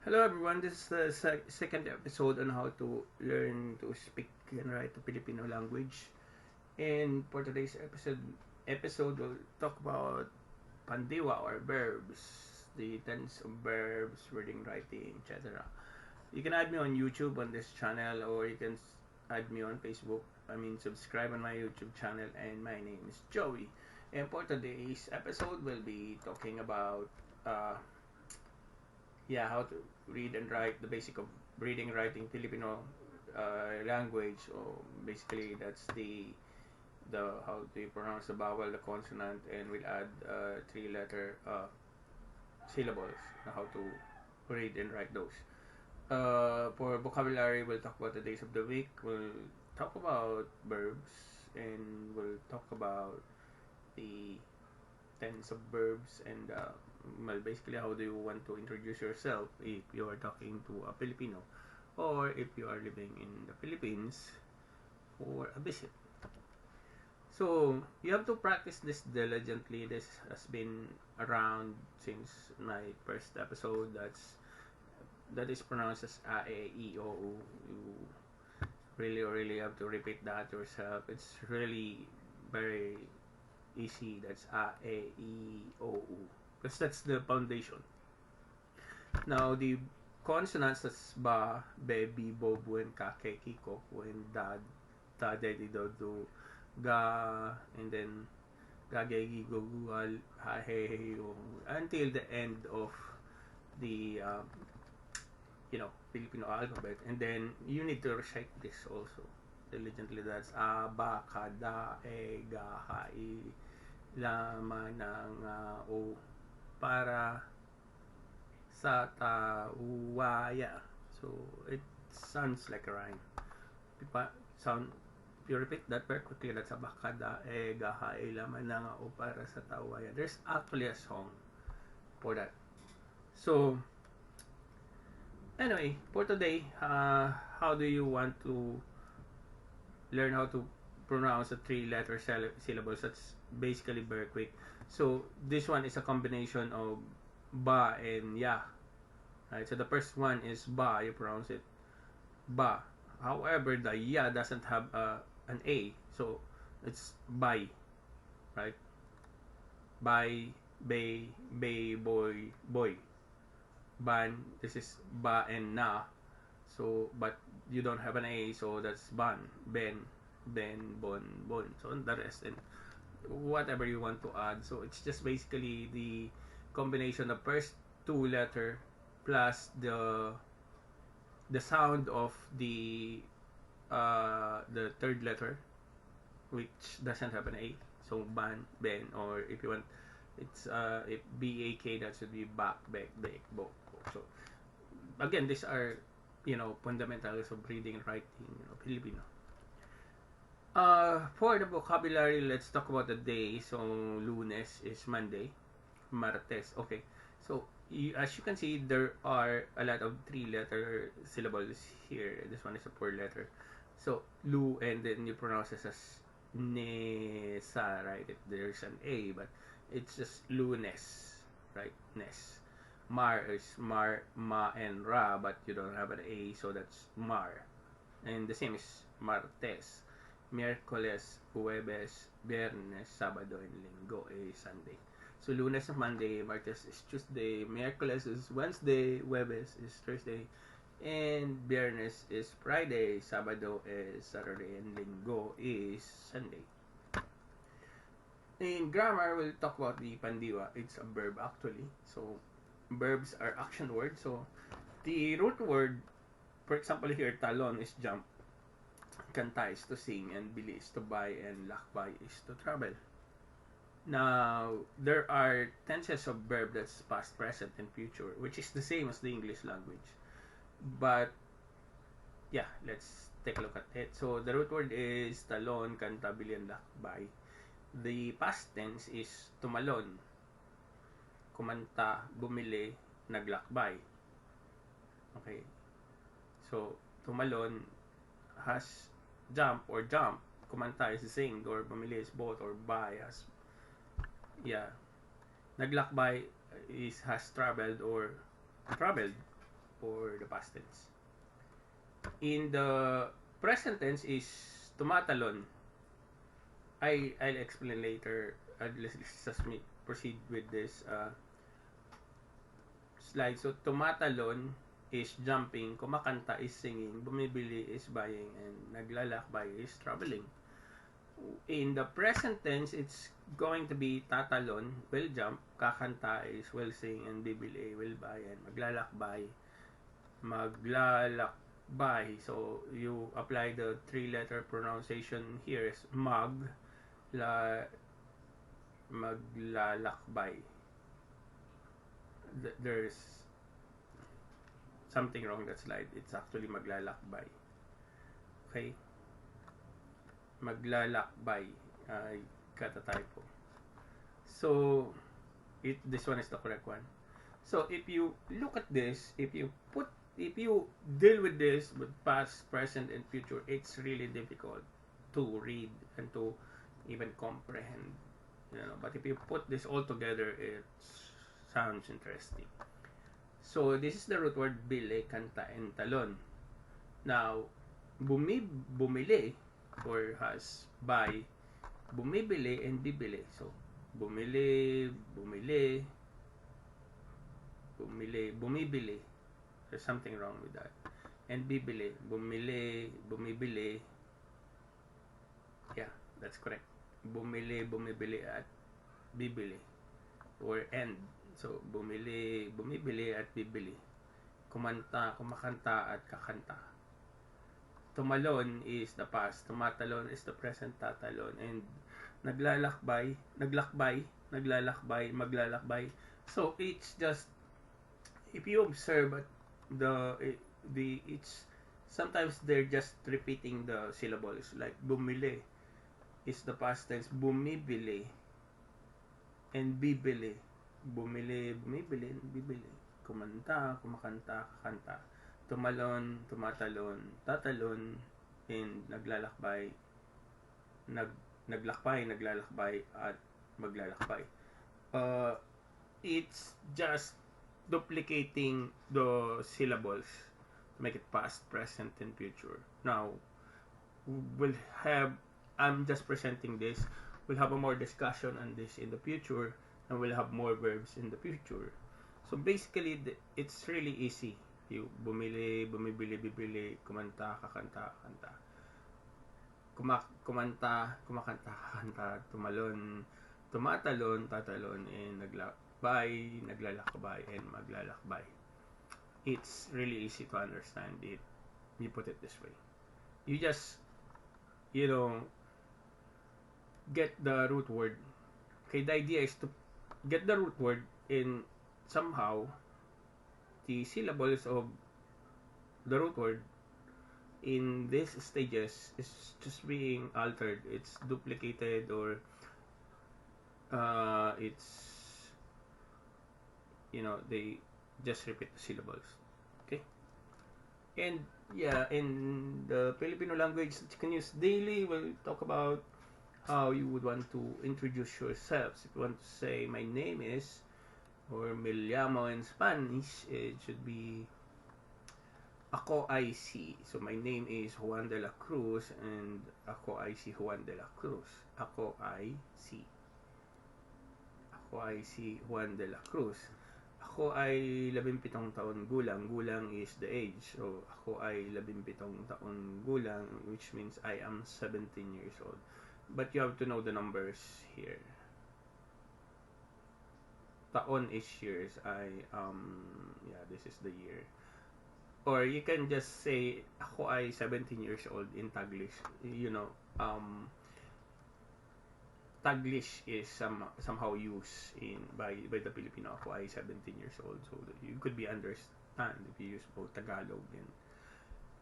Hello everyone, this is the second episode on how to learn to speak and write the Filipino language. And for today's episode we'll talk about pandiwa or verbs, the tense of verbs, reading, writing, etc. You can add me on YouTube on this channel, or you can add me on Facebook. Subscribe on my YouTube channel, and my name is Joey. And for today's episode, we'll be talking about how to read and write, the basic of reading, writing Filipino language. Or basically, that's the how do you pronounce the vowel, the consonant, and we'll add three-letter syllables, how to read and write those. For vocabulary, we'll talk about the days of the week. We'll talk about verbs, and we'll talk about the tense of verbs, and basically, how do you want to introduce yourself if you are talking to a Filipino, or if you are living in the Philippines for a visit. So you have to practice this diligently. This has been around since my first episode. That is pronounced as a e o u. You really have to repeat that yourself. It's really very easy. That's a e o u, because that's the foundation. Now the consonants, that's ba, be, bi, bo, buen, ka, ke, ki, ko, kuen, da, de, di, do, do, ga, and then ga, ge, gi, go, gu, al, ha, he, he, yo, until the end of the Filipino alphabet. And then you need to recite this also diligently. That's a, ba, ka, da, e, ga, ha, i, la, ma, na, nga, o, para, sa, ta, u, wa, ya. So it sounds like a rhyme. If you repeat that very quickly, that's a, ba, ka, da, e, ga, ha, i, la, ma, na, nga, o, para, sa, ta, u, wa, ya. There's actually a song for that. So anyway, for today, how do you want to learn how to pronounce the three-letter syllables? That's basically very quick. So this one is a combination of ba and ya. Right? So the first one is ba. You pronounce it ba. However, the ya doesn't have an a, so it's bay, right? Bay, bay, bay, boy, boy. Ban. This is ba and na. So, but you don't have an a, so that's ban, ben, bon, bon. So the rest, and whatever you want to add. So it's just basically the combination of first two letter plus the sound of the third letter, which doesn't have an a. So ban, ben, or if you want, it's if bak, that should be back, back, bake, bo. So again, these are fundamentals of reading and writing Filipino. For the vocabulary, let's talk about the day. So Lunes is Monday, Martes. Okay, so as you can see, there are a lot of three-letter syllables here. This one is a four-letter. So lu, and then you pronounce it as nesa, right? There's an a, but it's just lunes, right? Nes. Mar is mar, ma, and ra, but you don't have an a, so that's mar. And the same is martes. Miércoles, Jueves, Viernes, Sábado, and Linggo is Sunday. So Lunes is Monday, Martes is Tuesday, Miércoles is Wednesday, Jueves is Thursday, and Viernes is Friday, Sábado is Saturday, and Linggo is Sunday. In grammar, we'll talk about the pandiwa. It's a verb actually. So verbs are action words. So the root word, for example here, talon is jump, kanta is to sing, and bili is to buy, and lakbay is to travel. Now, there are tenses of verb that's past, present, and future, which is the same as the English language. But yeah, let's take a look at it. So the root word is talon, kanta, bili, and lakbay. The past tense is tumalon, kumanta, bumili, naglakbay. Okay. So, tumalon has jump or jump. Kumanta is sing, or bumili is both, or buy has naglakbay is has traveled or traveled. for the past tense. In the present tense is tumatalon. I'll explain later. Let's just proceed with this slide. So, tumatalon is jumping, kumakanta is singing, bumibili is buying, and naglalakbay is traveling. In the present tense, it's going to be tatalon, will jump, kakanta is will sing, and bibili will buy, and maglalakbay, maglalakbay. So, you apply the three-letter pronunciation here is maglalakbay. There's something wrong that slide. It's actually maglalakbay. Okay? Maglalakbay. I got a typo. So, this one is the correct one. So, if you look at this, if you deal with this with past, present, and future, it's really difficult to read and to even comprehend. But if you put this all together, it sounds interesting. So, this is the root word bili, kanta, and talon. Now, bumili or has buy, bumibili and bibili. So, bumili, bumibili. There's something wrong with that. And bibili, bumibili. Yeah, that's correct. Bumibili at bibili. Or end. So, bumibili at bibili. Kumakanta at kakanta. Tumalon is the past. Tumatalon is the present, tatalon. And naglalakbay, maglalakbay. So, it's just, if you observe it's sometimes they're just repeating the syllables. Like, bumili is the past tense. Bumibili and bibili. Bumili, bumibili, bibili. Kumakanta, kakanta. Tumalon, tumatalon, tatalon, and naglalakbay, naglalakbay, at maglalakbay. It's just duplicating the syllables to make it past, present, and future. Now, I'm just presenting this. We'll have a more discussion on this in the future, and we'll have more verbs in the future. So basically, it's really easy. You bumili, bumibili, bibili, kumanta, kakanta, kanta. Kumakanta, kakanta, tumalon, tumatalon, tatalon, and naglalakbay, and maglalakbay. It's really easy to understand it. You put it this way. You just, get the root word. Okay, the idea is to get the root word in somehow the syllables of the root word in these stages is just being altered. It's duplicated, or it's they just repeat the syllables. Okay, and in the Filipino language that you can use daily, we'll talk about how you would want to introduce yourselves. If you want to say my name is, or me llamo in Spanish, it should be ako ay si. So my name is Juan de la Cruz, and ako ay si Juan de la Cruz. Ako ay si Juan de la Cruz. Ako ay 17 taon gulang. Gulang is the age. So ako ay 17 taon gulang, which means I am 17 years old. But you have to know the numbers here. Taon is years. This is the year. Or you can just say, ako ay 17 years old in Taglish. Taglish is somehow used by the Filipino. Ako ay 17 years old. So you could be understand if you use both Tagalog and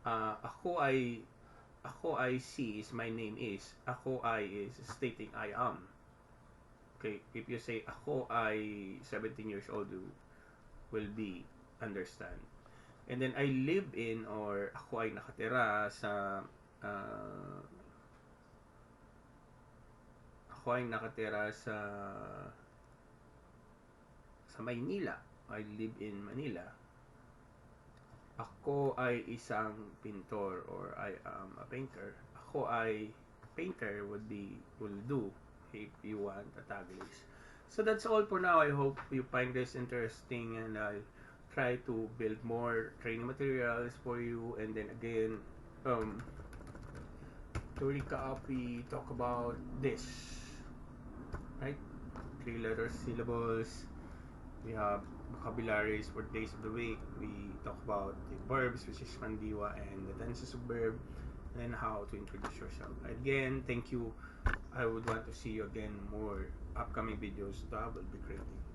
ako ay si is my name is. Ako ay is stating I am. Okay, if you say ako ay 17 years old, you will be understand. And then I live in, or ako ay nakatira sa Maynila. I live in Manila. Ako ay isang pintor or I am a painter. Ako ay painter will do if you want a Taglish. So that's all for now. I hope you find this interesting and I'll try to build more training materials for you. And then again, to recap, we talk about this, right? 3 letter syllables. We have vocabularies for days of the week. We talk about the verbs, which is mandiwa, and the tenses of verb, and how to introduce yourself. Again, thank you. I would want to see you again more upcoming videos that I will be creating.